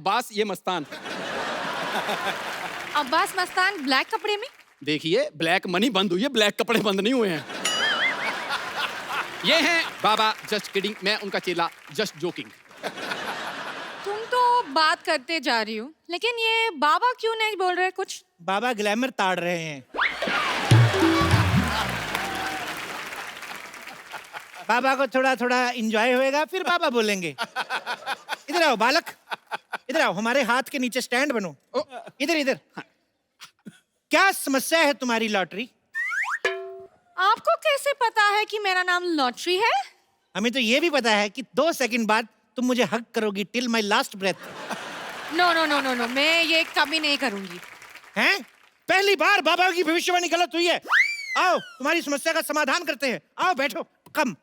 अब्बास, ये मस्तान। अब्बास मस्तान ब्लैक कपड़े में? देखिए, ब्लैक मनी बंद हुई है, ब्लैक कपड़े बंद नहीं हुए हैं। ये हैं बाबा, जस्ट किडिंग, मैं उनका चेला, जस्ट जोकिंग। तुम तो बात करते जा रही हो, लेकिन ये बाबा क्यों नहीं बोल रहे कुछ? बाबा ग्लैमर ताड़ रहे हैं। बाबा को थोड़ा थोड़ा इंजॉय होएगा, फिर बाबा बोलेंगे। इधर आओ बालक, इधर आओ, हमारे हाथ के नीचे स्टैंड बनो। इधर इधर। क्या समस्या है तुम्हारी लॉटरी? आपको कैसे पता है कि मेरा नाम लॉटरी है? हमें तो ये भी पता है कि 2 सेकंड बाद तुम मुझे हग करोगी till my last breath. No no no no no, मैं ये कभी नहीं करूंगी। हैं? पहली बार बाबा की भविष्यवाणी गलत हुई है। आओ, तुम्हारी समस्या का समाधान करते हैं। आओ बैठो, come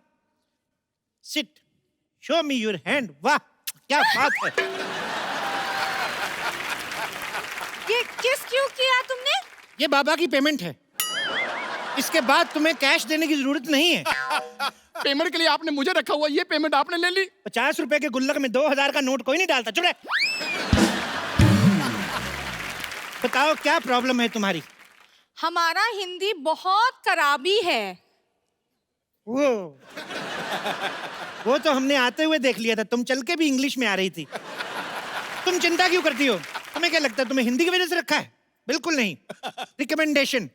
sit, show me your hand. वाह, क्या बात है। ये किस क्यों किया तुमने? ये बाबा की पेमेंट है। इसके बाद तुम्हें कैश देने की जरूरत नहीं है। पेमेंट के लिए आपने मुझे रखा हुआ, ये पेमेंट आपने ले ली। 50 रुपए के गुल्लक में 2000 का नोट कोई नहीं डालता। चुप रहे। बताओ क्या प्रॉब्लम है तुम्हारी? हमारा हिंदी बहुत खराबी है। वो तो हमने आते हुए देख लिया था, तुम चल के भी इंग्लिश में आ रही थी। तुम चिंता क्यों करती हो? तुम्हें क्या लगता है तुम्हें हिंदी की वजह से रखा है? बिल्कुल नहीं, रिकमेंडेशन।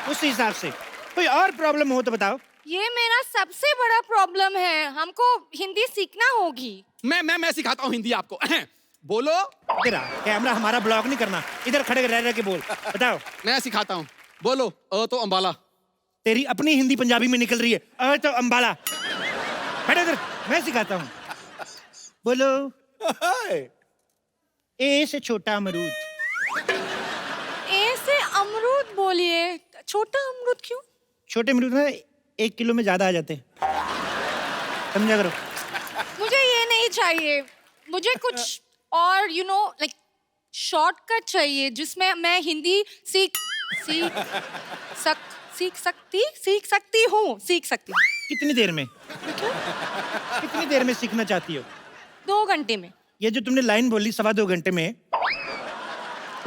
उस हिसाब से कोई और प्रॉब्लम हो तो बताओ। ये मेरा सबसे बड़ा प्रॉब्लम है, हमको हिंदी सीखना होगी। मैं सिखाता हूँ हिंदी आपको। बोलो। इधर आ, कैमरा हमारा ब्लॉक नहीं करना, इधर खड़े रह के बोल। बताओ। मैं सिखाता हूँ, बोलो। तो अंबाला। तेरी अपनी हिंदी पंजाबी में निकल रही है। तो अंबाला। बैठो इधर, मैं सिखाता हूँ। बोलो। ए से छोटा अमरूद। ए से अमरूद बोलिए। छोटा अमरूद क्यों? छोटे अमरूद ना 1 किलो में ज्यादा आ जाते हैं, समझा करो। मुझे ये नहीं चाहिए, मुझे कुछ और लाइक शॉर्टकट चाहिए जिसमें मैं हिंदी सीख सकती हूँ। कितनी देर में? कितनी देर में सीखना चाहती हो? 2 घंटे में। ये जो तुमने लाइन बोली 2.25 घंटे में,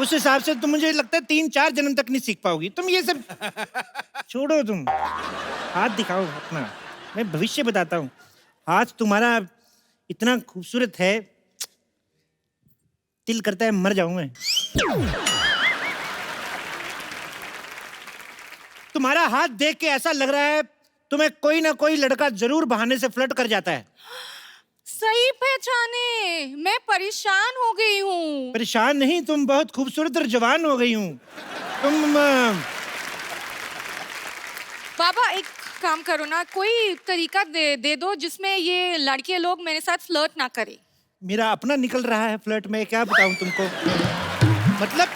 उस हिसाब से तुम, मुझे लगता है 3-4 जन्म तक नहीं सीख पाओगी तुम। ये सब छोड़ो, तुम हाथ दिखाओ अपना, मैं भविष्य बताता हूँ। हाथ तुम्हारा इतना खूबसूरत है, दिल करता है मर जाऊं मैं। तुम्हारा हाथ देख के ऐसा लग रहा है तुम्हें कोई ना कोई लड़का जरूर बहाने से फ्लर्ट कर जाता है। सही पहचाने, मैं परेशान हो गई हूँ। परेशान नहीं, तुम बहुत खूबसूरत और जवान हो गई हूँ तुम। बाबा एक काम करो ना, कोई तरीका दे दो जिसमें ये लड़के लोग मेरे साथ फ्लर्ट ना करें। मेरा अपना निकल रहा है फ्लर्ट में, क्या बताऊं तुमको। मतलब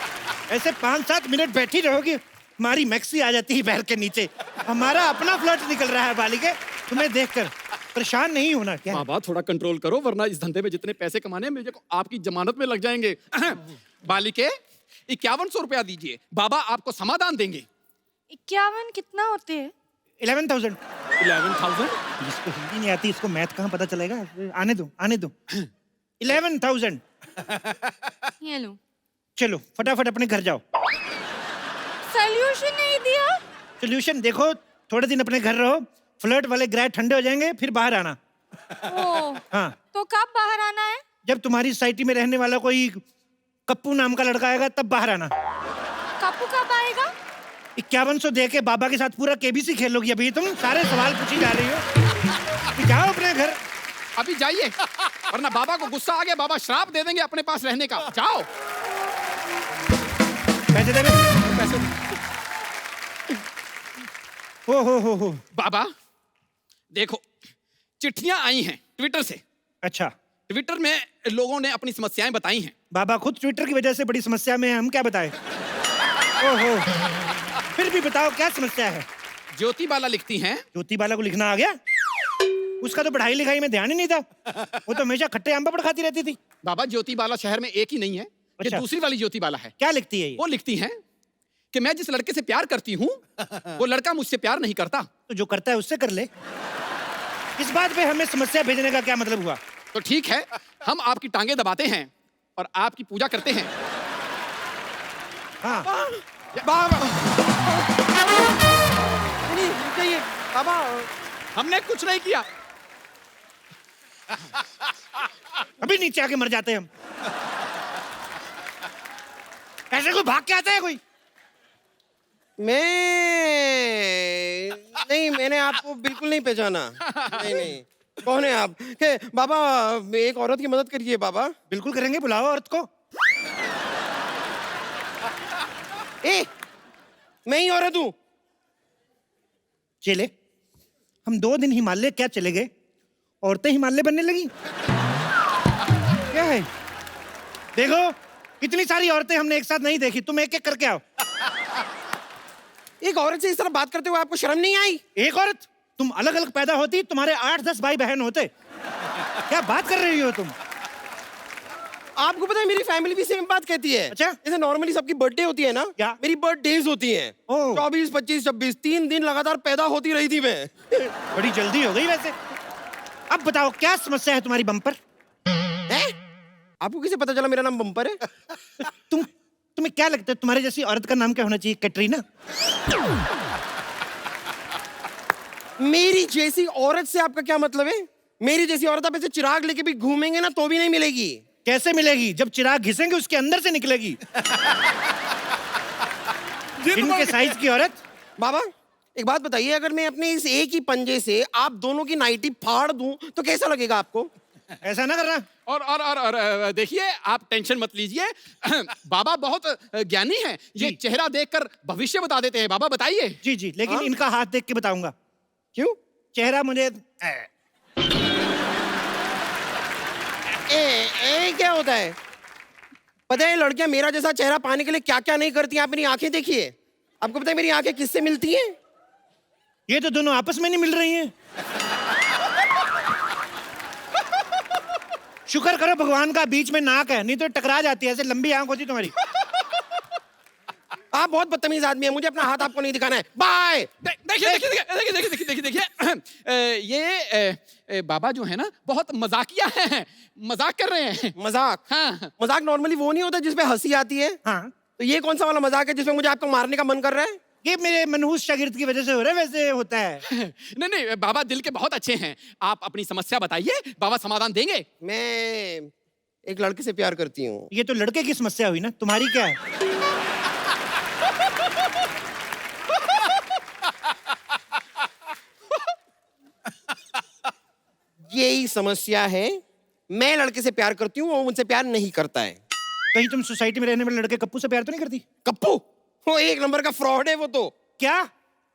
ऐसे 5-7 मिनट बैठी रहोगी, हमारी मैक्सी आ जाती है पैर के नीचे। हमारा अपना फ्लर्ट निकल रहा है बालिके, तुम्हें देखकर परेशान नहीं होना क्या? बाबा थोड़ा कंट्रोल करो, वरना इस धंधे में जितने पैसे कमाने हैं मुझे आपकी जमानत में लग जाएंगे। बालिके 5100 रुपया दीजिए, बाबा आपको समाधान देंगे। 51 कितना होते हैं? 11,000। 11,000? जिसको हिंदी नहीं आती इसको मैथ कहाँ पता चलेगा? आने दो 11,000। ये लो। चलो फटाफट अपने घर जाओ। सॉल्यूशन नहीं दिया? सोल्यूशन देखो, थोड़े दिन अपने घर रहो, फ्लर्ट वाले ग्रह ठंडे हो जाएंगे, फिर बाहर आना। हाँ। तो कब बाहर आना है? जब तुम्हारी सोसाइटी में रहने वाला कोई कप्पू नाम का लड़का आएगा तब बाहर आना। कप्पू कब आएगा? 5100 दे के बाबा के साथ पूरा केबीसी खेलोगी। अभी तुम सारे सवाल पूछी जा रही हो। जाओ अपने घर। अभी जाइए, वरना बाबा को गुस्सा आ गया, बाबा श्राप दे देंगे अपने पास रहने का। जाओ। पैसे दे पैसे। हो। बाबा देखो, चिट्ठियां आई हैं ट्विटर से। अच्छा। ट्विटर में लोगों ने अपनी समस्याएं बताई हैं। बाबा खुद ट्विटर की वजह से बड़ी समस्या में है, हम क्या बताएं? ओहो, फिर भी बताओ क्या समस्या है? ज्योति बाला लिखती हैं। ज्योति बाला को लिखना आ गया? उसका तो पढ़ाई लिखाई में ध्यान ही नहीं था, वो तो हमेशा खट्टे आम पापड़ खाती रहती थी। बाबा ज्योति बाला शहर में एक ही नहीं है, ये अच्छा। दूसरी वाली ज्योति बाला है। क्या लिखती है ये? वो लिखती हैं कि मैं जिस लड़के से प्यार करती हूँ वो लड़का मुझसे प्यार नहीं करता। तो जो करता है उससे कर ले। इस बात पे हमें समस्या भेजने का क्या मतलब हुआ? तो ठीक है, हम आपकी टांगे दबाते हैं और आपकी पूजा करते हैं। हाँ बाबा नहीं चाहिए बाबा। हमने कुछ नहीं किया। अभी नीचे आके मर जाते हैं हम। ऐसे कोई भाग के आता है कोई? नहीं, मैंने आपको बिल्कुल नहीं पहचाना। नहीं, कौन है आप? बाबा एक औरत की मदद करिए बाबा। बिल्कुल करेंगे, बुलाओ औरत को। मैं ही औरत हूँ। चले, हम 2 दिन हिमालय क्या चले गए, औरतें हिमालय बनने लगी। क्या है? देखो, इतनी सारी औरतें हमने एक साथ नहीं देखी, तुम एक एक करके आओ। एक औरत से इस तरह बात करते हुए आपको शर्म नहीं आई? एक औरत? तुम अलग अलग पैदा होती, तुम्हारे 8-10 भाई बहन होते। क्या बात कर रही हो तुम? आपको पता है मेरी फैमिली भी सेम बात कहती है। अच्छा? जैसे नॉर्मली सबकी बर्थडे होती है ना, क्या? मेरी बर्थडेज होती हैं। ओह। 24, 25, 26 3 दिन लगातार पैदा होती रही थी मैं। बड़ी जल्दी हो गई वैसे। अब बताओ क्या समस्या है तुम्हारी बम्पर? हैं? आपको कैसे पता चला मेरा नाम बम्पर है? तुम्हें क्या लगता है तुम्हारे जैसी औरत का नाम क्या होना चाहिए? कैटरीना? मेरी जैसी औरत से आपका क्या मतलब है? मेरी जैसी औरत आप ऐसे चिराग लेके भी घूमेंगे ना तो भी नहीं मिलेगी। कैसे मिलेगी? जब चिराग घिसेंगे उसके अंदर से निकलेगी। इनके साइज की औरत। बाबा एक बात बताइए, अगर मैं अपने इस एक ही पंजे से आप दोनों की नाइटी फाड़ दूं तो कैसा लगेगा आपको? ऐसा ना करना। और देखिए, आप टेंशन मत लीजिए। बाबा बहुत ज्ञानी हैं। ये जी। चेहरा देखकर भविष्य बता देते हैं। बाबा बताइए। जी जी, लेकिन हाँ? इनका हाथ देख के बताऊंगा। क्यों? चेहरा मुझे क्या होता है? पता है लड़कियां मेरा जैसा चेहरा पाने के लिए क्या क्या नहीं करती हैं। आप मेरी आंखें देखिए। आपको पता है मेरी आंखें किससे मिलती हैं? ये तो दोनों आपस में नहीं मिल रही हैं। शुक्र करो भगवान का बीच में नाक है, नहीं तो टकरा जाती है। ऐसे लंबी आंख होती तुम्हारी। आप बहुत बदतमीज आदमी हैं। मुझे अपना हाथ आपको नहीं दिखाना है। बाय। देखिए देखिए देखिए देखिए देखिए, ये बाबा जो है ना, बहुत मजाकिया हैं। मजाक कर रहे हैं। मजाक? हाँ। मजाक नॉर्मली वो नहीं होता जिसमें हंसी आती है। हाँ, तो ये कौन सा वाला मजाक है जिसमें मुझे आपको मारने का मन कर रहा है? ये मेरे मनहूस शागिर्द की वजह से हो रहा है। वैसे होता है। नहीं नहीं, बाबा दिल के बहुत अच्छे हैं। आप अपनी समस्या बताइए, बाबा समाधान देंगे। मैं एक लड़के से प्यार करती हूँ। ये तो लड़के की समस्या हुई ना, तुम्हारी क्या है? यही समस्या है। मैं लड़के से प्यार करती हूँ, वो मुझसे प्यार नहीं करता है। कहीं तुम सोसाइटी में रहने वाले लड़के कप्पू से प्यार तो नहीं करती? कप्पू? वो एक नंबर का फ्रॉड है वो तो। क्या?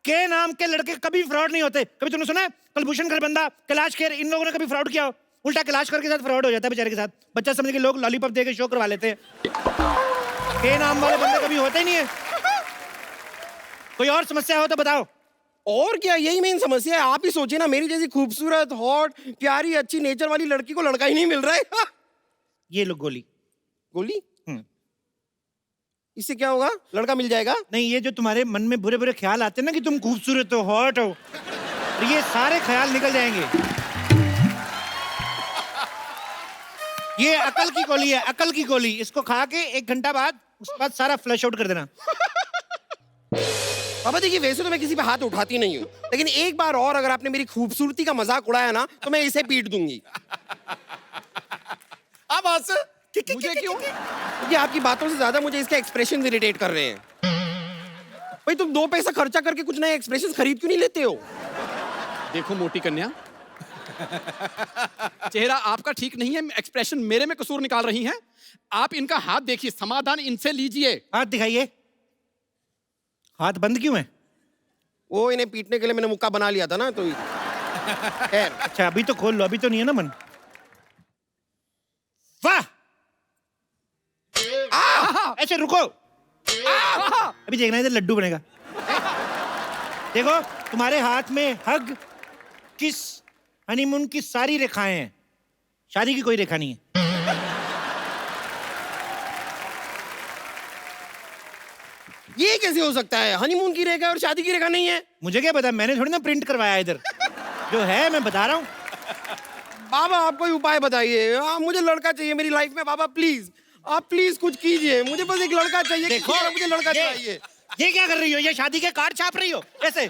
के नाम के लड़के कभी फ्रॉड नहीं होते। कभी तुमने सुना है कुलभूषण खरबंदा, कैलाश खेर, इन लोगों ने कभी फ्रॉड किया हो? उल्टा कैलाश खेर के साथ फ्रॉड हो जाता है बेचारे के साथ। बच्चा समझ के लोग लॉलीपॉप दे के शो करवा लेते हैं। के नाम वाले बंदे कभी होते ही नहीं है। कोई और समस्या हो तो बताओ। और क्या, यही मेन समस्या है। आप ही सोचिए ना, मेरी जैसी खूबसूरत, हॉट, प्यारी, अच्छी नेचर वाली लड़की को लड़का ही नहीं मिल रहा है। ये लो गोली। गोली? इससे क्या होगा? लड़का मिल जाएगा? नहीं, ये जो तुम्हारे मन में बुरे बुरे ख्याल आते हैं ना कि तुम खूबसूरत हो, हॉट हो, और ये सारे ख्याल निकल जाएंगे। ये अकल की गोली है, अकल की गोली। इसको खा के 1 घंटा बाद उसके बाद सारा फ्लश आउट कर देना। बाबा देखिए, वैसे तो मैं किसी पे हाथ उठाती नहीं हूँ, लेकिन एक बार और अगर आपने मेरी खूबसूरती का मजाक उड़ाया ना तो मैं इसे पीट दूंगी। अब हंस। मुझे क्यों? ये आपकी बातों से ज्यादा मुझे इसके एक्सप्रेशन इरिटेट कर रहे हैं। भाई तुम 2 पैसा खर्चा करके कुछ नए एक्सप्रेशन खरीद क्यों नहीं लेते हो? देखो मोटी कन्या, चेहरा आपका ठीक नहीं है, एक्सप्रेशन मेरे में कसूर निकाल रही हैं। आप इनका हाथ देखिए, समाधान इनसे लीजिए। हाथ दिखाइए। हाथ बंद क्यों है? वो इन्हें पीटने के लिए मैंने मुक्का बना लिया था ना, तो खैर। अच्छा अभी तो खोल लो, अभी तो नहीं है ना मन। वाह! ऐसे रुको। अभी देखना इधर लड्डू बनेगा। देखो तुम्हारे हाथ में हग, किस, हनीमून की सारी रेखाएं हैं। शादी की कोई रेखा नहीं है। ये कैसे हो सकता है? हनीमून की रेखा और शादी की रेखा नहीं है? मुझे क्या पता, मैंने थोड़ी ना प्रिंट करवाया इधर। जो है मैं बता रहा हूँ। बाबा आप कोई उपाय बताइए, मुझे लड़का चाहिए मेरी लाइफ में बाबा, प्लीज आप प्लीज कुछ कीजिए, मुझे बस एक लड़का चाहिए। देखो, मुझे लड़का चाहिए। ये क्या कर रही हो? ये शादी के कार्ड छाप रही हो ऐसे?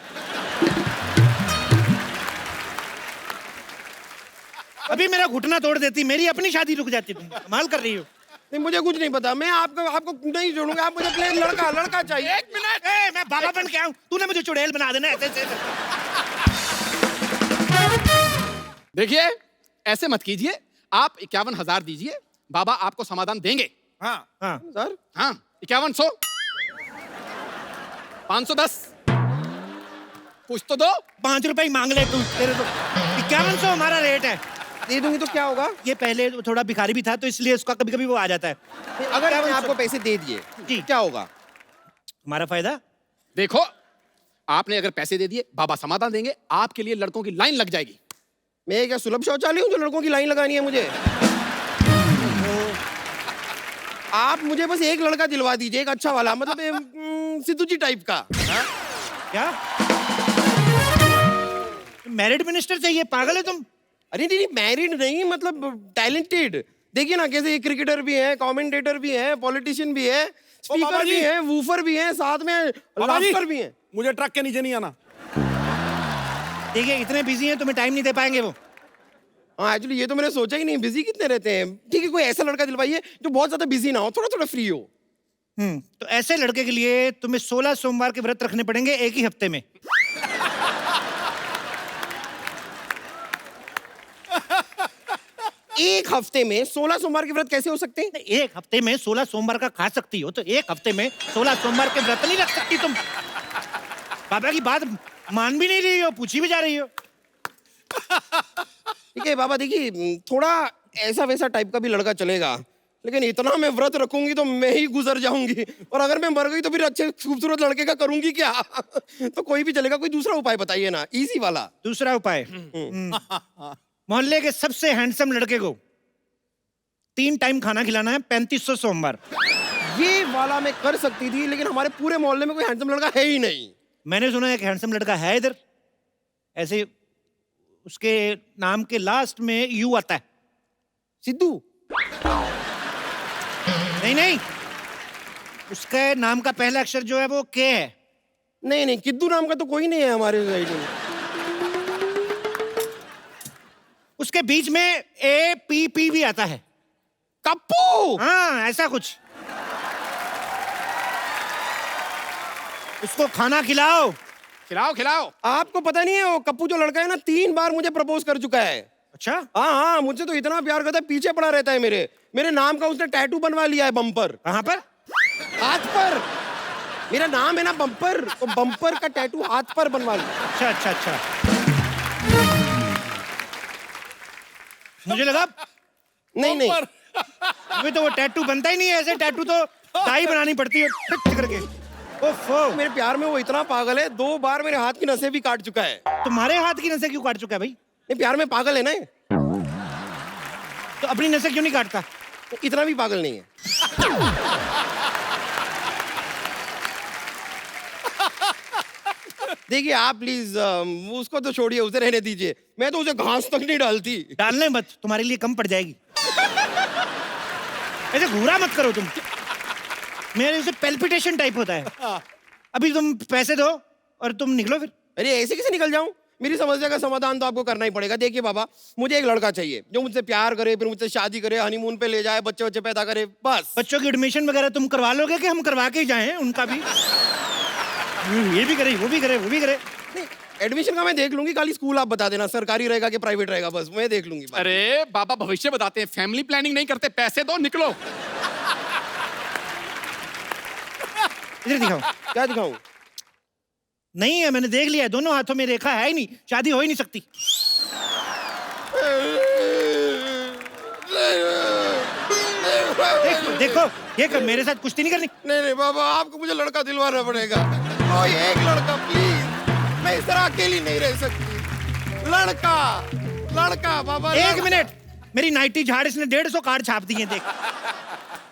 अभी मेरा घुटना तोड़ देती, मेरी अपनी शादी रुक जाती। तुम कमाल कर रही हो। नहीं मुझे कुछ नहीं पता, मैं आपको नहीं छोड़ूंगा, आप मुझे प्लीज लड़का चाहिए। एक मिनट, मैं बाबा बन के आऊं, तूने मुझे चुड़ैल बना देना ऐसे। देखिए ऐसे मत कीजिए, आप 51,000 दीजिए, बाबा आपको समाधान देंगे। हाँ हाँ सर हाँ 5100, 510, कुछ तो दो। 5 रुपए ही मांग ले तू, तेरे तो 5100 हमारा रेट है। दे दूंगी तो क्या होगा? ये पहले थोड़ा भिखारी भी था तो इसलिए उसका कभी कभी वो आ जाता है। अगर मैंने आपको पैसे दे दिए जी। क्या होगा? हमारा फायदा। देखो आपने अगर पैसे दे दिए, बाबा समाधान देंगे, आपके लिए लड़कों की लाइन लग जाएगी। मैं क्या सुलभ शौचालय हूँ जो लड़कों की लाइन लगानी है मुझे? आप मुझे बस एक लड़का दिलवा दीजिए, एक अच्छा वाला, मतलब सिद्धू जी टाइप का। क्या मैरिड मिनिस्टर चाहिए? पागल है तुम? अरे नहीं मैरिड नहीं, मतलब टैलेंटेड। देखिए ना कैसे ये क्रिकेटर भी है, कमेंटेटर भी है, पॉलिटिशियन भी है, स्पीकर भी है, वूफर भी है, साथ में लाफ्टर भी है। मुझे ट्रक के नीचे नहीं आना। देखिए इतने बिजी हैं, तुम्हें टाइम नहीं दे पाएंगे वो। हाँ एक्चुअली ये तो मैंने सोचा ही नहीं, बिजी कितने रहते हैं। ठीक है कोई ऐसा लड़का दिलवाइए जो बहुत ज्यादा बिजी ना हो, थोड़ा थोड़ा फ्री हो। तो ऐसे लड़के के लिए तुम्हें 16 सोमवार के व्रत रखने पड़ेंगे एक ही हफ्ते में। एक हफ्ते में 16 सोमवार के व्रत कैसे हो सकते हैं? एक हफ्ते में 16 सोमवार का खा सकती हो तो एक हफ्ते में 16 सोमवार के व्रत नहीं रख सकती तुम। बाबा की बात मान भी नहीं रही हो, पूछी भी जा रही हो। ठीक है बाबा, देखिए थोड़ा ऐसा वैसा टाइप का भी लड़का चलेगा, लेकिन इतना मैं व्रत रखूंगी तो मैं ही गुजर जाऊंगी, और अगर मैं मर गई तो फिर अच्छे खूबसूरत लड़के का करूंगी क्या? तो कोई भी चलेगा, कोई दूसरा उपाय बताइए ना, इजी वाला। दूसरा उपाय, मोहल्ले के सबसे हैंडसम लड़के को 3 टाइम खाना खिलाना है 3500 सोमवार। ये वाला मैं कर सकती थी, लेकिन हमारे पूरे मोहल्ले में कोई हैंडसम लड़का है ही नहीं। मैंने सुना एक हैंडसम लड़का है इधर, ऐसे उसके नाम के लास्ट में यू आता है। सिद्धू? नहीं, उसके नाम का पहला अक्षर जो है वो के है। नहीं किद्दू नाम का तो कोई नहीं है हमारे सोसाइटी में। उसके बीच में ए पी पी भी आता है। कप्पू? हाँ ऐसा कुछ। उसको खाना खिलाओ। खिलाओ। आपको पता नहीं है वो कप्पू जो लड़का है ना 3 बार मुझे प्रपोज कर चुका है। अच्छा? हाँ मुझसे तो इतना प्यार करता है, पीछे पड़ा रहता है मेरे नाम का उसने टैटू बनवा लिया है बम्पर। कहाँ पर? हाथ पर। मेरा नाम है ना बम्पर, तो बम्पर का टैटू हाथ पर बनवा लिया। अच्छा। मुझे लगा नहीं अभी तो वो टैटू बनता ही नहीं है, ऐसे टैटू तो टाई बनानी पड़ती है फिट करके। ओफो, मेरे प्यार में वो इतना पागल है, 2 बार मेरे हाथ की नसें भी काट चुका है। तुम्हारे हाथ की नसें क्यों काट चुका है भाई? ये प्यार में पागल है ना, तो अपनी नसें क्यों नहीं काटता? इतना भी पागल नहीं है। देखिए आप प्लीज उसको तो छोड़िए, उसे रहने दीजिए, मैं तो उसे घास तक नहीं डालती। डालने मत, तुम्हारे लिए कम पड़ जाएगी। ऐसे घूरा मत करो तुम, मेरे से पेल्पिटेशन टाइप होता है। अभी तुम पैसे दो और तुम निकलो फिर। अरे ऐसे कैसे निकल जाऊं? मेरी समस्या का समाधान तो आपको करना ही पड़ेगा। देखिए बाबा, मुझे एक लड़का चाहिए जो मुझसे प्यार करे, फिर मुझसे शादी करे, हनीमून पे ले जाए, बच्चे पैदा करे, बस। बच्चों की एडमिशन वगैरह तुम करवा लोगे कि हम करवा के ही जाएं उनका भी? ये भी करे, वो भी करे। एडमिशन का मैं देख लूंगी, खाली स्कूल आप बता देना, सरकारी रहेगा कि प्राइवेट रहेगा, बस मैं देख लूंगी। अरे बाबा भविष्य बताते हैं, फैमिली प्लानिंग नहीं करते। पैसे दो, निकलो। इधर दिखाओ। क्या दिखाऊं? नहीं है, मैंने देख लिया है, दोनों हाथों में रेखा है ही नहीं, शादी हो ही नहीं सकती। देखो ये कर, मेरे साथ कुश्ती नहीं करनी। नहीं बाबा, आपको मुझे लड़का दिलवाना पड़ेगा, कोई एक लड़का प्लीज। मैं इस तरह अकेली नहीं रह सकती। लड़का बाबा। एक मिनट, मेरी नाइटी झाड़ इसने 150 कार्ड छाप दिए। देख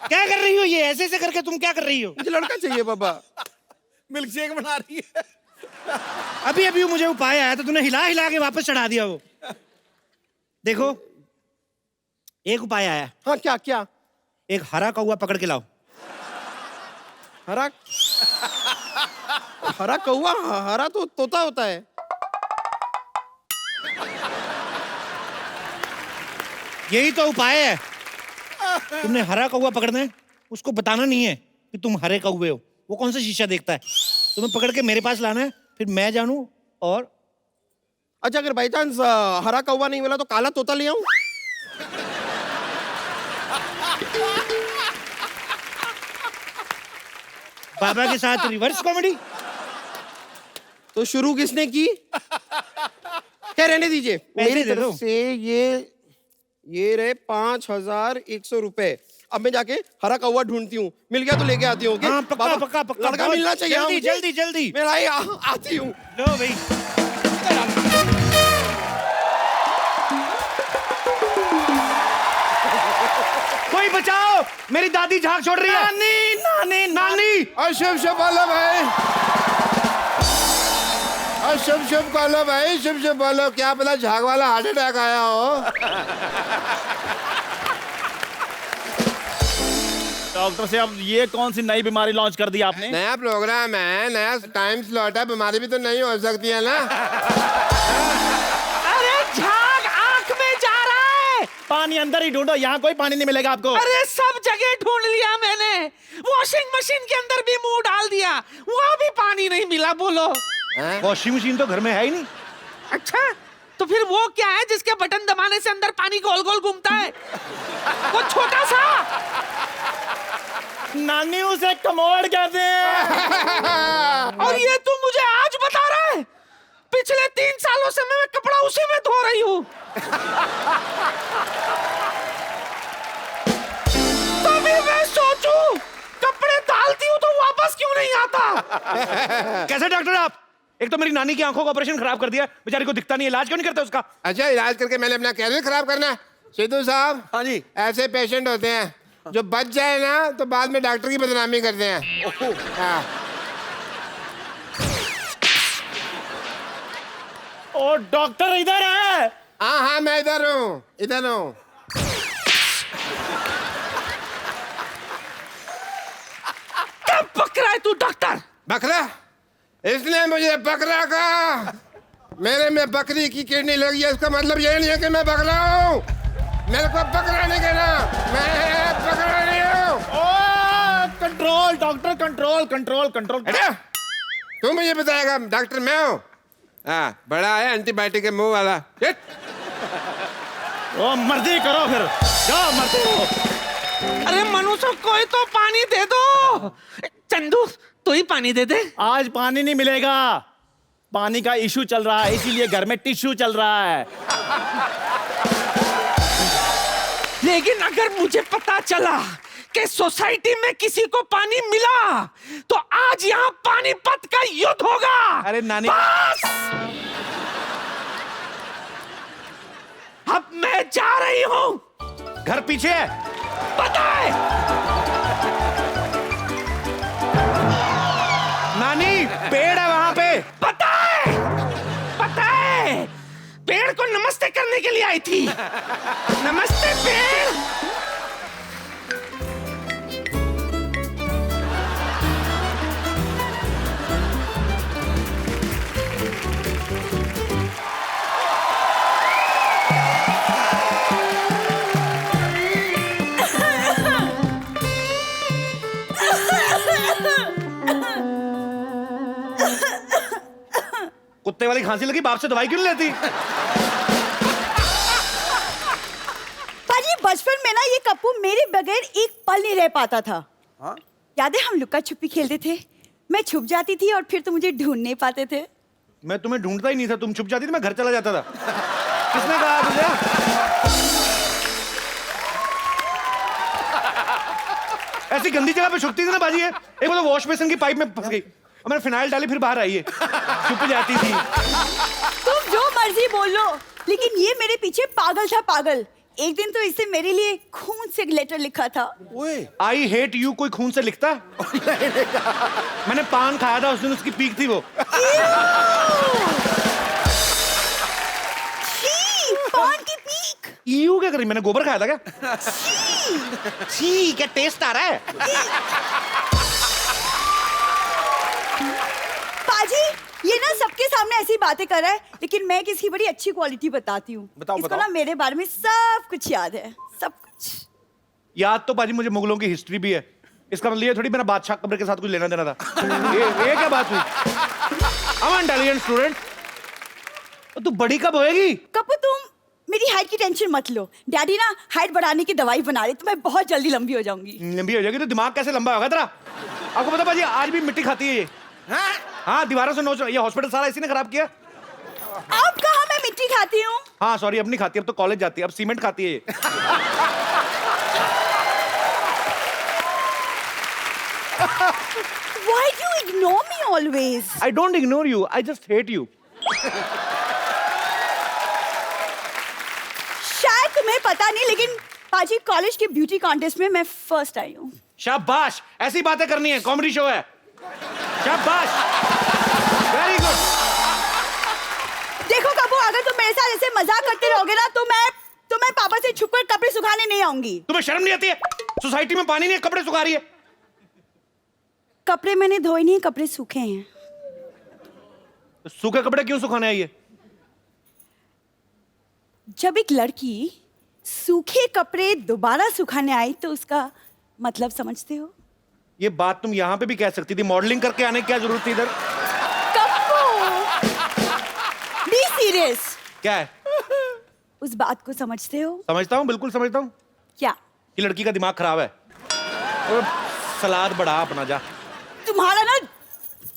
क्या कर रही हो ये, ऐसे करके तुम क्या कर रही हो? मुझे लड़का चाहिए बाबा। मिल्क शेक बना रही है। अभी मुझे उपाय आया तो तूने हिला के वापस चढ़ा दिया वो। देखो एक उपाय आया, हाँ क्या क्या? एक हरा कौवा पकड़ के लाओ। हरा हरा कौवा? हरा तो तोता होता है। यही तो उपाय है। तुमने हरा कौवा पकड़ना है, उसको बताना नहीं है कि तुम हरे कौवे हो। वो कौन सा शीशा देखता है? तुम्हें पकड़ के मेरे पास लाना है, फिर मैं जानू। और अच्छा, अगर बाई चांस हरा कौवा नहीं मिला तो काला तोता ले आऊं? बाबा के साथ रिवर्स कॉमेडी। तो शुरू किसने की? क्या रहने दीजिए, पैसे मेरी दे दो। तरफ से ये रहे 5,100 रुपए। अब मैं जाके हरा कौवा ढूंढती हूँ, मिल गया तो लेके आती हूँ। हाँ, पक्का बाबा, पक्का पक्का। लड़का मिलना चाहिए। हाँ, जल्दी मुझे। जल्दी जल्दी। मैं आती हूँ। लो भाई। कोई बचाओ, मेरी दादी झाग छोड़ रही है। नानी नानी नानी। और शुभ शुभ बोलो भाई, और शुभ शुभ बोलो भाई, शुभ शुभ बोलो। क्या पता झाग वाला हार्ट अटैक आया हो। डॉक्टर साहब, ये कौन सी नई बीमारी लॉन्च कर दी आपने? नया प्रोग्राम है, नया टाइम स्लॉट है, बीमारी भी तो नहीं हो सकती है ना। अरे झाग आंख में जा रहा है। पानी अंदर ही ढूंढो, यहाँ कोई पानी नहीं मिलेगा आपको। अरे सब जगह ढूंढ लिया मैंने, वॉशिंग मशीन के अंदर भी मुंह डाल दिया, वहां भी पानी नहीं मिला। बोलो। वॉशिंग मशीन तो घर में है ही नहीं। अच्छा, तो फिर वो क्या है जिसके बटन दबाने से अंदर पानी गोल गोल घूमता है? वो छोटा सा। नानी, उसे कमोड कहते हैं। और ये तू मुझे आज बता रहा है? पिछले 3 सालों से मैं कपड़ा उसी में धो रही हूँ। तभी मैं सोचूं, कपड़े डालती हूँ तो वापस क्यों नहीं आता? कैसे डॉक्टर आप? एक तो मेरी नानी की आंखों का ऑपरेशन खराब कर दिया, बेचारी को दिखता नहीं है, इलाज क्यों नहीं करते उसका? अच्छा, इलाज करके मैंने अपना कैरियर खराब करना है? सिद्धू साहब। हाँ जी। ऐसे पेशेंट होते हैं जो बच जाए ना तो बाद में डॉक्टर की बदनामी करते हैं। हाँ। ओ डॉक्टर इधर है। हाँ हाँ, मैं इधर हूँ, इधर हूँ। कब पकड़ा है तू डॉक्टर? बकरा? इसने मुझे बकरा कहा। मेरे में बकरी की किडनी लगी है, इसका मतलब ये नहीं है कि मैं बकरा हूँ। मेरे को बकरा नहीं कहना, मैं बकरा नहीं हूँ। ओ control doctor, control control control. हटा, तू मुझे बताएगा डॉक्टर मैं हूँ? हाँ, बड़ा है एंटीबायोटिक के मुंह वाला। ओ मर्जी करो फिर, जाओ मर्जी करो। अरे मनुष्य, कोई तो पानी दे दो। चंदू, तू ही पानी दे दे। आज पानी नहीं मिलेगा, पानी का इशू चल रहा है, इसीलिए घर में टिश्यू चल रहा है। लेकिन अगर मुझे पता चला कि सोसाइटी में किसी को पानी मिला तो आज यहाँ पानीपत का युद्ध होगा। अरे नानी। बस! अब मैं जा रही हूँ। घर पीछे है। पता है। नानी, पेड़ है वहां पे। पता है, पता है। पेड़ को नमस्ते करने के लिए आई थी। नमस्ते पेड़। कुत्ते वाली खांसी लगी, बाप से दवाई क्यों नहीं लेती? पाजी, बचपन में ना ये कप्पू मेरे बगैर एक पल नहीं रह पाता था। याद है हम लुका छुपी खेलते थे, मैं छुप जाती थी और फिर तुम मुझे ढूंढ नहीं पाते थे। मैं तुम्हें ढूंढता ही नहीं था, तुम छुप जाती थी, मैं घर चला जाता था। किसने कहा तुझे? ऐसी गंदी जगह पे छुपती थी ना बाजी। एक बार तो वॉश बेसिन की पाइप में फंस गई और मैंने फिनाइल डाली, फिर बाहर आई है, छुप जाती थी। तुम जो मर्जी बोलो, लेकिन ये मेरे पीछे पागल था, पागल। एक दिन तो इससे मेरे लिए खून से एक लेटर लिखा था। आई हेट यू कोई खून से लिखता है? मैंने पान खाया था उस दिन, उसकी पीक थी वो। छी, पान की पीक। ईयू क्या कर रही? मैंने गोबर खाया था क्या? छी, क्या टेस्ट आ रहा है? पाजी, ये ना सबके सामने ऐसी बातें कर रहा है, लेकिन मैं किसकी बड़ी अच्छी क्वालिटी बताती हूँ। बताओ, इसको बताओ। ना मेरे बारे में सब कुछ याद है, सब कुछ। याद तो पाजी मुझे मुगलों की हिस्ट्री भी है। इसका मतलब ये थोड़ी मेरा बादशाह कब्र के साथ कुछ लेना देना था। ये क्या बात हुई? I'm an intelligent student. तू बड़ी कब होएगी? कपू, तुम मेरी हाइट की टेंशन मत लो। डैडी ना हाइट बढ़ाने की दवाई बना रहे, तो मैं बहुत जल्दी लंबी हो जाऊंगी। लंबी हो जाएगी तो दिमाग कैसे लंबा होगा तेरा? आपको पता पाजी आज भी मिट्टी खाती है ये। हाँ, दीवारों से नोच, ये हॉस्पिटल सारा इसी ने खराब किया। अब कहाँ मैं मिट्टी खाती हूँ? हाँ सॉरी, अब नहीं खाती, अब तो कॉलेज जाती है, अब सीमेंट खाती है ये। Why do you ignore me always? I don't ignore you, I just hate you. शायद तुम्हें पता नहीं, लेकिन पाजी कॉलेज के ब्यूटी कॉन्टेस्ट में मैं फर्स्ट आई हूँ। शाबाश, ऐसी बातें करनी है, कॉमेडी शो है। शाबाश, वेरी गुड। देखो कपू, अगर तुम मेरे साथ ऐसे मजाक करते रहोगे ना, तो मैं पापा से छुपकर कपड़े सुखाने नहीं आऊंगी। तुम्हें शर्म नहीं आती है? सोसाइटी में पानी नहीं है, कपड़े सुखा रही है। कपड़े मैंने धोए नहीं, कपड़े सूखे हैं। तो सूखे कपड़े क्यों सुखाने आई है? जब एक लड़की सूखे कपड़े दोबारा सुखाने आई तो उसका मतलब समझते हो? ये बात तुम यहाँ पे भी कह सकती थी, मॉडलिंग करके आने की क्या जरूरत थी इधर? Be serious. क्या है? उस बात को समझते हो? समझता हूँ, बिल्कुल समझता हूँ क्या? कि लड़की का दिमाग खराब है। और सलाद बढ़ा अपना जा। तुम्हारा ना,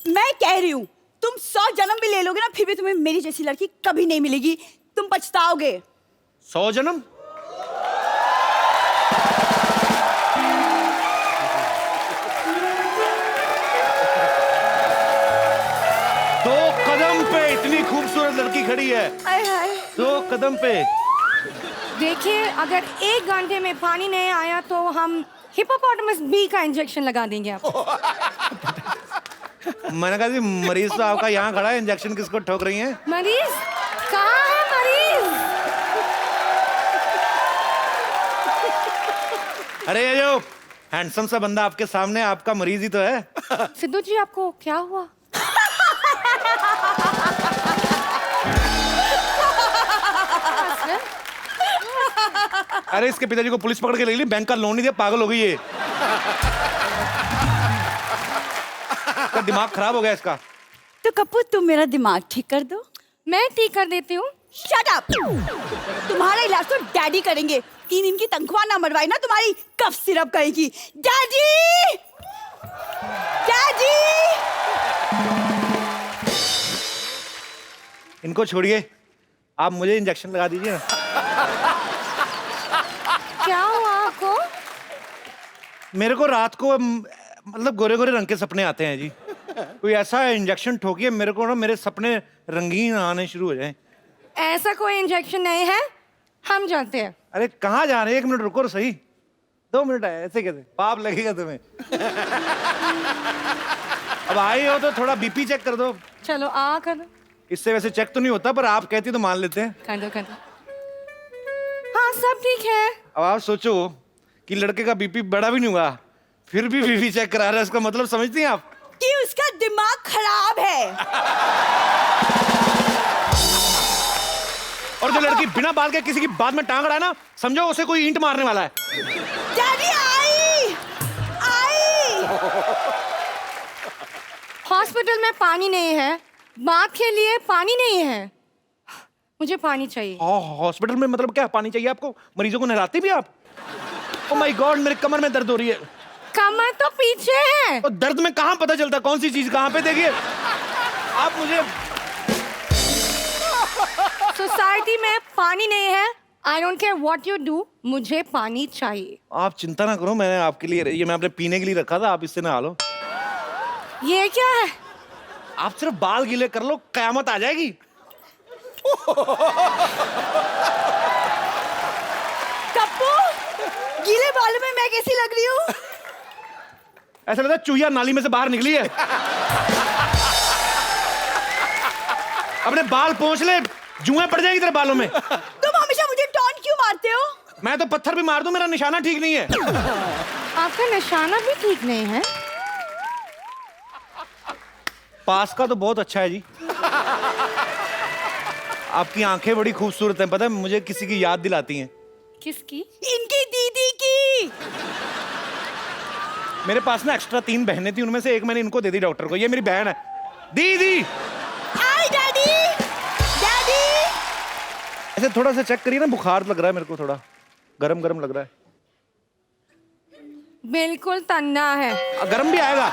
मैं कह रही हूँ, तुम 100 जन्म भी ले लोगे ना, फिर भी तुम्हें मेरी जैसी लड़की कभी नहीं मिलेगी। तुम पछताओगे। 100 जन्म? दो कदम पे इतनी खूबसूरत लड़की खड़ी है। आय हाय। 2 कदम पे। देखिए, अगर 1 घंटे में पानी नहीं आया तो हम हिप्पोपोटामस बी का इंजेक्शन लगा देंगे आपको। मैंने कहा जी मरीज तो आपका यहाँ खड़ा है, इंजेक्शन किसको ठोक रही हैं? मरीज कहाँ है मरीज? अरे ये जो हैंडसम सा बंदा आपके सामने, आपका मरीज ही तो है। सिद्धू जी, आपको क्या हुआ? अरे इसके पिताजी को पुलिस पकड़ के ले ली, बैंक का लोन नहीं दिया, पागल हो गई ये। इसका दिमाग खराब हो गया इसका। तो कपूर, तुम मेरा दिमाग ठीक कर दो। मैं ठीक कर देती हूँ। Shut up. तुम्हारा इलाज तो डैडी करेंगे। 3 दिन की तनख्वाह ना मरवाई ना, तुम्हारी कफ सिरप करेगी। Daddy, daddy. इनको छोड़िए, आप मुझे इंजेक्शन लगा दीजिए ना। क्या हुआ आपको? मेरे को रात को मतलब गोरे गोरे रंग के सपने आते हैं जी। कोई ऐसा इंजेक्शन ठोकिए मेरे को ना, मेरे सपने रंगीन आने शुरू हो जाएं। ऐसा कोई इंजेक्शन नहीं है, हम जानते हैं। अरे कहाँ जा रहे हैं? 1 मिनट रुको तो सही। 2 मिनट है, ऐसे कैसे? पाप लगेगा तुम्हें। अब आई हो तो थोड़ा बीपी चेक कर दो। चलो आ कर दो। इससे वैसे चेक तो नहीं होता, पर आप कहती तो मान लेते हैं। कर दो, कर दो। हाँ, सब ठीक है। अब आप सोचो कि लड़के का बीपी बड़ा भी नहीं हुआ, फिर भी बीपी चेक करा रहा है, इसका मतलब समझती हैं आप? कि उसका दिमाग खराब है। और जो लड़की बिना बाल के किसी की बात में टांग रहा है ना, समझो उसे कोई ईंट मारने वाला है। डैडी, आई। हॉस्पिटल में पानी नहीं है, बात के लिए पानी नहीं है। मुझे पानी चाहिए। हॉस्पिटल में मतलब क्या पानी चाहिए आपको? मरीजों को नहलाती भी आप? ओह माय गॉड, मेरे कमर में दर्द हो रही है। कमर तो पीछे है। तो दर्द में कहाँ पता चलता कौन सी चीज कहाँ पे? देखिए आप मुझे। सोसाइटी में पानी नहीं है। I don't care what you do, मुझे पानी चाहिए। आप चिंता ना करो, मैंने आपके लिए ये मैं अपने पीने के लिए रखा था, आप इससे नहा लो। ये क्या है? आप सिर्फ बाल गीले कर लो, कयामत आ जाएगी। कप्पू, गीले बालों में मैं कैसी लग रही हूँ? ऐसा लगता है चूहिया नाली में से बाहर निकली है। अपने बाल पोंछ ले, जुएं पड़ जाएंगी तेरे बालों में। तुम हमेशा मुझे टॉन्ट क्यों मारते हो? मैं तो पत्थर भी मार दूं, मेरा निशाना ठीक नहीं है। आपका निशाना भी ठीक नहीं है। पास का तो बहुत अच्छा है जी। आपकी आंखें बड़ी खूबसूरत हैं, पता है मुझे किसी की याद दिलाती हैं। किसकी? इनकी दीदी की। मेरे पास ना एक्स्ट्रा 3 बहनें थी, उनमें से एक मैंने इनको दे दी डॉक्टर को। ये मेरी बहन है। दीदी हाय डैडी। डैडी ऐसे थोड़ा सा चेक करिए ना, बुखार लग रहा है मेरे को, थोड़ा गरम गरम लग रहा है। बिल्कुल ठंडा है। गरम भी आएगा,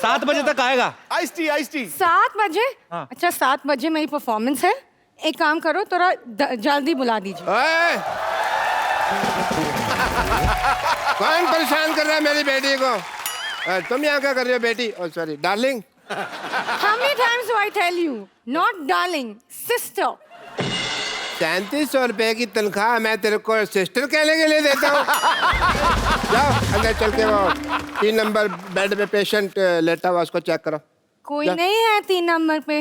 7 बजे तक आएगा। Ice tea, ice tea. 7 बजे? हाँ। अच्छा 7 बजे मेरी परफॉर्मेंस है। एक काम करो, थोड़ा जल्दी बुला दीजिए। ओए! कौन परेशान कर रहा है मेरी बेटी को? तुम यहाँ क्या कर रही हो बेटी? Oh sorry darling. How many times do I tell you? Not darling, sister. 3700 रुपए की तनख्वाह मैं तेरे को सिस्टर कहने के लिए देता हूँ। जाओ अंदर चल के वो 3 नंबर बेड पे पेशेंट लेटा हुआ, उसको चेक करो। कोई नहीं है 3 नंबर पे।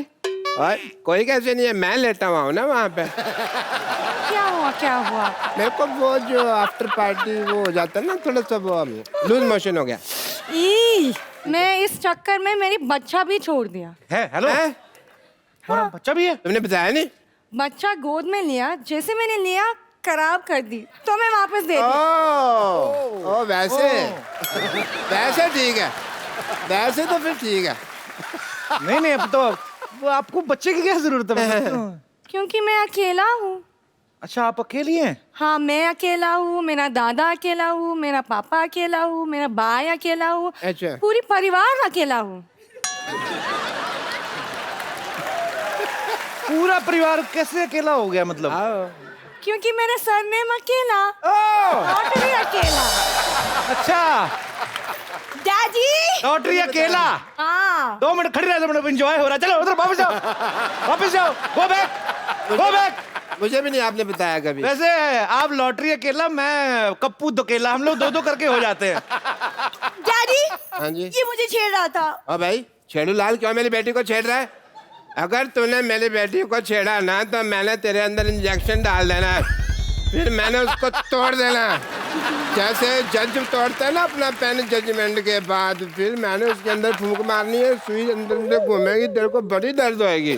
और कोई कैसे नहीं है, मैं लेटा हुआ हूँ ना वहाँ पे। क्या हुआ, क्या हुआ? मेरे को वो जो आफ्टर पार्टी वो हो जाता है ना, थोड़ा सा वो लूज मोशन हो गया। ई, मैं इस चक्कर में मेरी बच्चा भी छोड़ दिया। है हेलो हैं? हमारा बच्चा भी है। तुमने बताया नहीं? बच्चा गोद में लिया, जैसे मैंने लिया खराब कर दी, तो मैं वापस दे दी। ओ वैसे वैसे ठीक है, वैसे तो फिर ठीक है। नहीं नहीं, अब तो वो आपको बच्चे की क्या जरूरत है? क्योंकि मैं अकेला हूँ। अच्छा आप अकेली हैं? हाँ मैं अकेला हूँ, मेरा दादा अकेला हूँ, मेरा पापा अकेला हूँ, मेरा भाई अकेला हूँ, अच्छा। पूरी परिवार अकेला हूँ। पूरा परिवार कैसे अकेला हो गया मतलब? क्योंकि मेरा सरनेम अकेला, लॉटरी अकेला। अच्छा डैडी लॉटरी अकेला। हाँ 2 मिनट खड़ी रह, 2 मिनट एंजॉय हो रहा है। चलो उधर वापस जाओ, वापस जाओ, गो बैक, गो बैक। मुझे भी नहीं आपने बताया कभी। वैसे आप लॉटरी अकेला, मैं कप्पू दकेला, हम लोग 2-2 करके हो जाते हैं। डैडी हाँ जी। ये मुझे छेड़ रहा था। ओ भाई छेड़ू लाल, क्यों मेरी बेटी को छेड़ रहा है? अगर तूने मेरी बेटी को छेड़ा ना तो मैंने तेरे अंदर इंजेक्शन डाल देना, फिर मैंने उसको तोड़ देना, जैसे जज तोड़ता है ना अपना पेन जजमेंट के बाद, फिर मैंने उसके अंदर फूंक मारनी है, सुई अंदर अंदर घूमेगी, तेरे को बड़ी दर्द होएगी।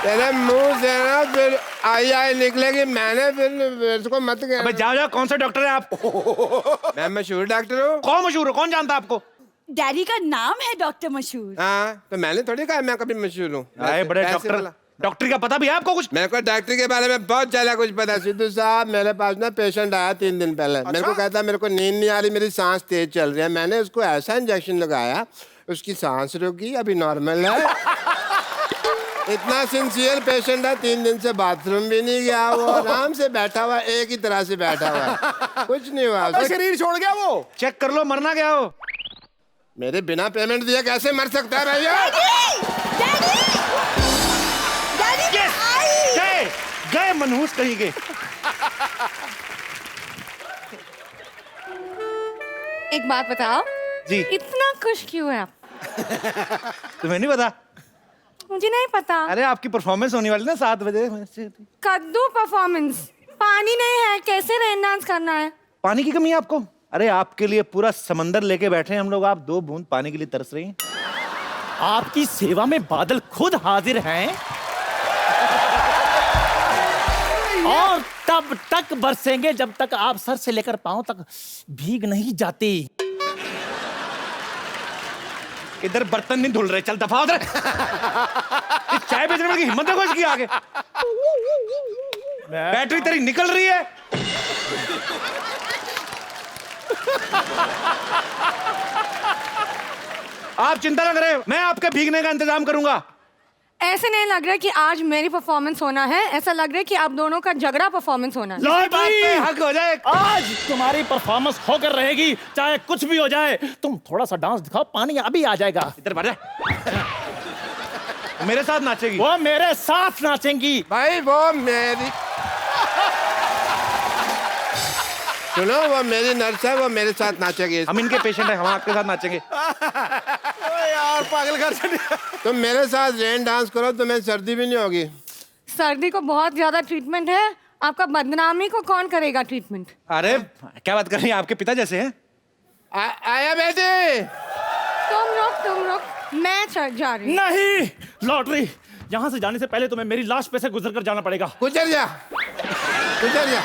तेरे मुंह से ना फिर आई निकलेगी, मैंने फिर इसको मत अबे जाओ जाओ, कौन सा डॉक्टर है आप? मैं मशहूर डॉक्टर हूँ। कौन मशहूर है, कौन जानता है आपको? डैडी का नाम है डॉक्टर मशहूर। हाँ तो मैंने थोड़ी कहा मैं कभी मशहूर हूँ। अरे बड़े ऐसे डॉक्टर, बोला। डॉक्टरी का पता भी है आपको कुछ? मेरे को डॉक्टरी के बारे में बहुत ज्यादा कुछ पता। सिद्धू साहब मेरे पास ना पेशेंट आया 3 दिन पहले। मेरे को कहता मेरे को नींद नहीं आ रही, मेरी सांस तेज चल रही है। मैंने उसको ऐसा इंजेक्शन लगाया, उसकी सांस रुक गई, अभी नॉर्मल है। इतना सिंसियर पेशेंट है, 3 दिन से बाथरूम भी नहीं गया, वो आराम से बैठा हुआ, एक ही तरह से बैठा हुआ, कुछ नहीं हुआ। शरीर छोड़ गया वो। चेक कर लो, मरना क्या हो? मेरे बिना पेमेंट दिए कैसे मर सकता है भैया? डैडी डैडी गए गए मनहूस कहीं के। एक बात बताओ जी। इतना खुश क्यों है आप? तुम्हें नहीं पता? मुझे नहीं पता। अरे आपकी परफॉर्मेंस होने वाली ना 7 बजे। कद्दू परफॉर्मेंस, पानी नहीं है, कैसे रेन डांस करना है? पानी की कमी है आपको? अरे आपके लिए पूरा समंदर लेके बैठे हैं हम लोग, आप 2 बूंद पानी के लिए तरस रही हैं। आपकी सेवा में बादल खुद हाजिर हैं और तब तक बरसेंगे जब तक आप सर से लेकर पांव तक भीग नहीं जाते। इधर बर्तन नहीं धुल रहे, चल दफा उधर। ये चाय बेचने की हिम्मत देखो इसकी आगे। बैटरी तेरी निकल रही है। आप चिंता ना करें, मैं आपके भीगने का इंतजाम करूंगा। ऐसे नहीं लग रहा कि आज मेरी परफॉर्मेंस होना है, ऐसा लग रहा है कि आप दोनों का झगड़ा परफॉर्मेंस होना है। लॉटरी हक हो जाए। आज तुम्हारी परफॉर्मेंस होकर रहेगी, चाहे कुछ भी हो जाए। तुम थोड़ा सा डांस दिखाओ, पानी अभी आ जाएगा। इधर बढ़ जा। मेरे साथ नाचेगी। वो मेरे साथ नाचेंगी। भाई वो मेरी सुनो, वो मेरी नर्स है, वो मेरे साथ नाचेगी। हम इनके पेशेंट हैं, हम आपके साथ नाचेंगे। यार पागल कर। तुम मेरे साथ रेन डांस करो, तुम्हें सर्दी भी नहीं होगी। सर्दी को बहुत ज्यादा ट्रीटमेंट है, आपका बदनामी को कौन करेगा ट्रीटमेंट? अरे क्या बात कर रही हैं, आपके पिता जैसे हैं। आया बेटे। तुम रुक, मैं जा रही हूँ। नहीं लॉटरी, यहाँ से जाने से पहले तुम्हें मेरी लाश पे से गुजर कर जाना पड़ेगा। गुजर जा, गुजर जा।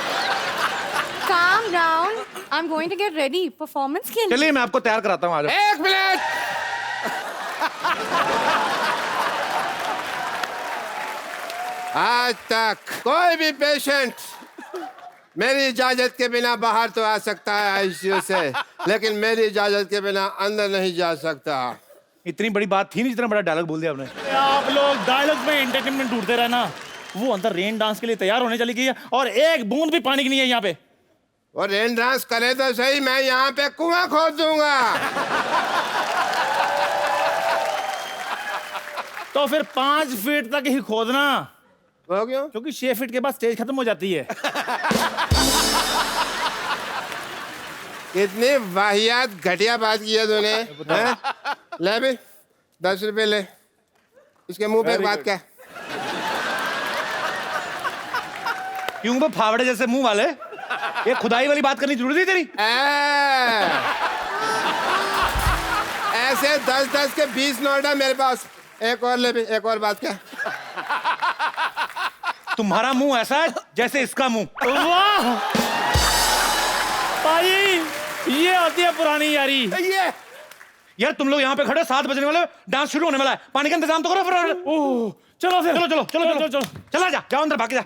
Calm down. I'm going to get ready performance के लिए। चलिए मैं आपको तैयार कराता हूँ, आ जाओ। 1 मिनट। आज तक कोई भी पेशेंट मेरी इजाजत के बिना बाहर तो आ सकता है आईसीयू से, लेकिन मेरी इजाजत के बिना अंदर नहीं जा सकता। इतनी बड़ी बात थी नहीं जितना बड़ा डायलॉग बोल दिया आपने। आप लोग डायलॉग में एंटरटेनमेंट ढूंढते रहना। वो अंदर रेन डांस के लिए तैयार होने चली गई है और एक बूंद भी पानी की नहीं है यहाँ पे। वो रेन डांस करे तो सही, मैं यहाँ पे कुआं खोद दूंगा। तो फिर 5 फीट तक ही खोदना। वो क्यों? क्योंकि 6 फीट के बाद स्टेज खत्म हो जाती है। कितनी वाहियात घटिया बात की है तूने। हैं? ले भी 10 रुपए ले, इसके मुंह पे एक बात क्या? क्यों वो फावड़े जैसे मुंह वाले, ये खुदाई वाली बात करनी जरूरी थी तेरी? ऐसे 10-10 के 20 नोट है मेरे पास। एक और ले भी, एक और बात क्या? तुम्हारा मुंह ऐसा है जैसे इसका मुंह। वाह भाई, ये होती है पुरानी यारी। ये यार तुम लोग यहाँ पे खड़े, 7 बजने वाले, डांस शुरू होने वाला है, पानी का इंतजाम तो करो फिर। ओह चलो फिर, चलो चलो चलो चलो चला जा, जाओ अंदर, भाग जा।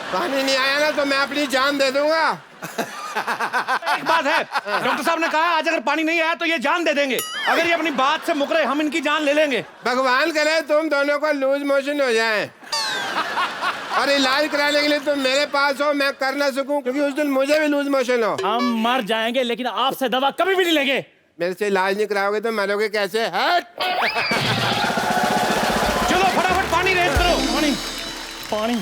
पानी नहीं आया ना तो मैं अपनी जान दे दूंगा। एक बात है, डॉक्टर साहब ने कहा आज अगर पानी नहीं आया तो ये जान दे देंगे। अगर ये अपनी बात से मुकरे हम इनकी जान ले लेंगे। भगवान करे तुम दोनों को लूज मोशन हो जाए और इलाज कराने के लिए तुम मेरे पास हो, मैं कर ना सकूं क्योंकि उस दिन मुझे भी लूज मोशन हो। हम मर जाएंगे लेकिन आपसे दवा कभी भी नहीं लेंगे। मेरे से इलाज नहीं कराओगे तो मरोगे कैसे? हट। चलो फटाफट पानी रेस करो। पानी पानी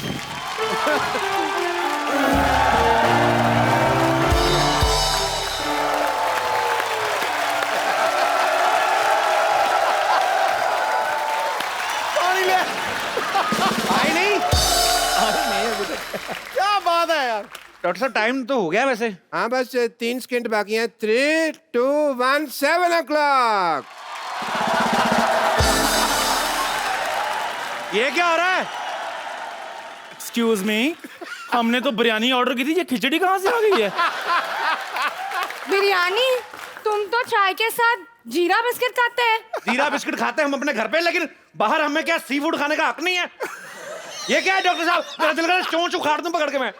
पानी ले। आई नहीं। क्या बात है यार। डॉक्टर साहब टाइम तो हो गया वैसे। हाँ बस 3 सेकंड बाकी हैं। 3, 2, 1, 7 o'clock। ये क्या हो रहा है? एक्सक्यूज मी, हमने तो बिरयानी ऑर्डर की थी, ये खिचड़ी कहाँ से आ गई है? बिरयानी? तुम तो चाय के साथ जीरा बिस्किट खाते हैं। जीरा बिस्किट खाते हैं हम अपने घर पे, लेकिन बाहर हमें क्या सी फूड खाने का हक नहीं है? ये क्या है डॉक्टर साहब? मेरा दिल कर रहा है चोंच उखाड़ दूं पकड़ के मैं।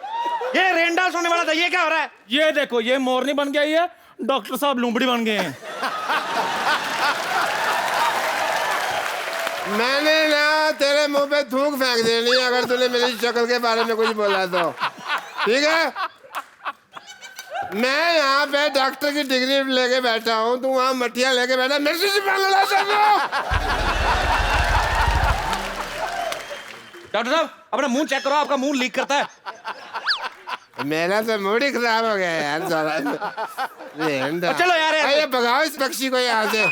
ये रेन डांस होने वाला था, ये क्या हो रहा है? ये देखो, ये मोरनी बन गई है, डॉक्टर साहब लूंबड़ी बन गए हैं। मैंने ना तेरे मुंह पे थूक फेंक देनी अगर तूने मेरी शक्ल के बारे में कुछ बोला तो, ठीक है? मैं यहाँ पे डॉक्टर की डिग्री लेके बैठा हूँ, तू वहाँ मटिया लेके बैठा, मेरे से लड़ा सकते। डॉक्टर साहब अपना मुंह चेक करो, आपका मुंह लीक करता है। मेरा तो मूड ही खराब हो गया यार सारा। चलो यार, ये भगाओ इस पक्षी को यहाँ से।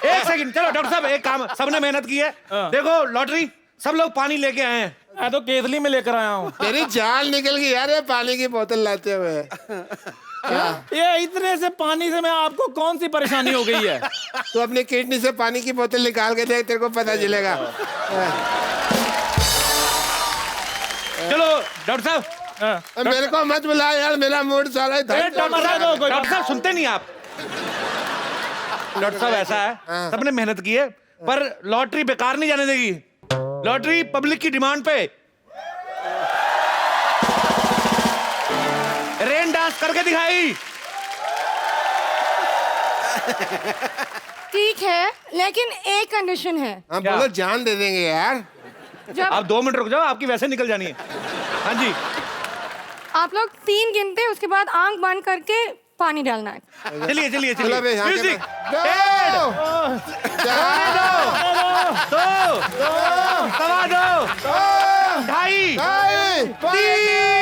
एक सेकंड, चलो डॉक्टर साहब एक काम, सबने मेहनत की है। देखो लॉटरी, सब लोग पानी लेके आए हैं। मैं तो केतली में लेकर आया हूँ। तेरी जान निकल गई यार ये पानी की बोतल लाते हुए। ये इतने से पानी से मैं आपको कौन सी परेशानी हो गई है? तू अपनी किडनी से पानी की बोतल निकाल के देख, तेरे को पता चलेगा। चलो डॉक्टर साहब, मेरे को मत बुला यार, मेरा मूड सारा डॉक्टर साहब सुनते नहीं आप? डॉक्टर साहब ऐसा है, सबने मेहनत की है पर लॉटरी बेकार नहीं जाने देगी। लॉटरी पब्लिक की डिमांड पे रेन डांस करके दिखाई। ठीक है, लेकिन एक कंडीशन है। हम बोलो जान दे देंगे यार। जब आप 2 मिनट रुक जाओ, आपकी वैसे निकल जानी है। हाँ जी, आप लोग 3 गिनते, उसके बाद आंख बंद करके पानी डालना है। चलिए चलिए चलो बे, चलिए। यहाँ के म्यूजिक। दो, दो, सवा दो, ढाई, 2, 3